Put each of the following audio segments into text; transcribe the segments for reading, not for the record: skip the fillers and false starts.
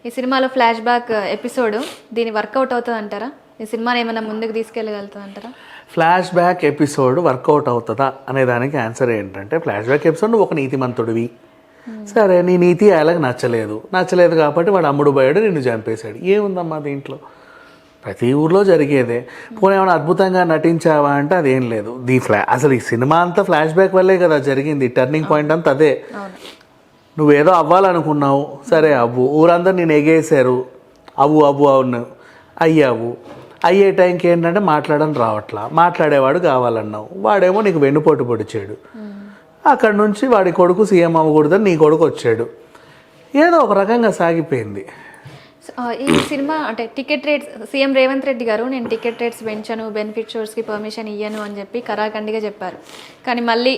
ఈ సినిమాలో flash back episode దీని వర్కౌట్ అవుతుంది అంటారా? ఈ సినిమాని ఏమైనా ముందుకు తీసుకెళ్ళగలుగుతుంది అంటారా? ఫ్లాష్ బ్యాక్ ఎపిసోడ్ వర్కౌట్ అవుతుందా అనే దానికి ఆన్సర్ ఏంటంటే, ఫ్లాష్ బ్యాక్ ఎపిసోడ్ నువ్వు ఒక నీతిమంతుడివి, సరే నీ నీతి ఆయనకు నచ్చలేదు కాబట్టి వాడు అమ్ముడు పోయాడు, నిన్ను చంపేశాడు. ఏముందమ్మా దీంట్లో? ప్రతి ఊర్లో జరిగేదే. పోనీ ఏమైనా అద్భుతంగా నటించావా అంటే అదేం లేదు. అసలు ఈ సినిమా అంతా ఫ్లాష్ బ్యాక్ వల్లే కదా జరిగింది. టర్నింగ్ పాయింట్ అంతా అదే. నువ్వేదో అవ్వాలనుకున్నావు, సరే అవ్వు. ఊరందరూ నేను ఎగేశారు, అవును అయ్యావు. అయ్యే టైంకి ఏంటంటే మాట్లాడని రావట్లా, మాట్లాడేవాడు కావాలన్నావు, వాడేమో నీకు వెన్నుపోటు పొడిచాడు. అక్కడి నుంచి వాడి కొడుకు సీఎం అవ్వకూడదని నీ కొడుకు వచ్చాడు. ఏదో ఒక రకంగా సాగిపోయింది ఈ సినిమా. అంటే ticket rates CM Revanth Reddy గారు నేను టికెట్ రేట్స్ పెంచాను, బెనిఫిట్ షోస్కి పర్మిషన్ ఇయ్యను అని చెప్పి కరాఖండిగా చెప్పారు. కానీ మళ్ళీ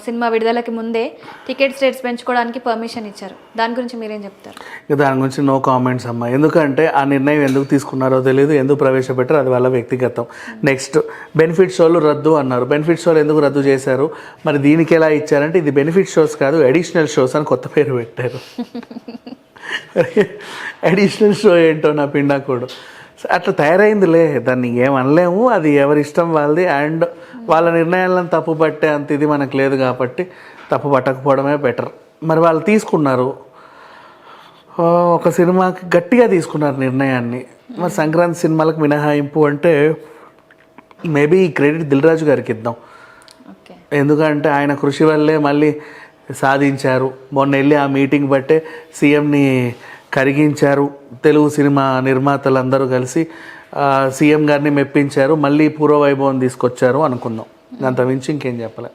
సినిమా విడుదలకి ముందే టికెట్స్ రేట్స్ పెంచుకోవడానికి పర్మిషన్ ఇచ్చారు. దాని గురించి మీరేం చెప్తారు? దాని గురించి నో కామెంట్స్ అమ్మా. ఎందుకంటే ఆ నిర్ణయం ఎందుకు తీసుకున్నారో తెలియదు, ఎందుకు ప్రవేశపెట్టారో అది వాళ్ళ వ్యక్తిగతం. నెక్స్ట్ బెనిఫిట్ షోలు రద్దు అన్నారు. బెనిఫిట్ షోలు ఎందుకు రద్దు చేశారు? మరి దీనికి ఎలా ఇచ్చారంటే ఇది బెనిఫిట్ షోస్ కాదు, అడిషనల్ షోస్ అని కొత్త పేరు పెట్టారు. అడిషనల్ షో ఏంటో నా పిండాకోడు అట్లా తయారైందిలే, దాన్ని ఏమనలేము. అది ఎవరి ఇష్టం వాళ్ళది. అండ్ వాళ్ళ నిర్ణయాలను తప్పు పట్టే అంత ఇది మనకు లేదు కాబట్టి తప్పు పట్టకపోవడమే బెటర్. మరి వాళ్ళు తీసుకున్నారు, ఒక సినిమాకి గట్టిగా తీసుకున్నారు నిర్ణయాన్ని. మరి సంక్రాంతి సినిమాలకు మినహాయింపు అంటే మేబీ ఈ క్రెడిట్ దిల్ రాజు గారికి ఇద్దాం. ఎందుకంటే ఆయన కృషి వల్లే మళ్ళీ సాధించారు. మొన్న వెళ్ళి ఆ మీటింగ్ బట్టే సీఎంని కరిగించారు. తెలుగు సినిమా నిర్మాతలందరూ కలిసి సీఎం గారిని మెప్పించారు, మళ్ళీ పూర్వవైభవం తీసుకొచ్చారు అనుకుందాం. అంత మించి ఇంకేం చెప్పలే.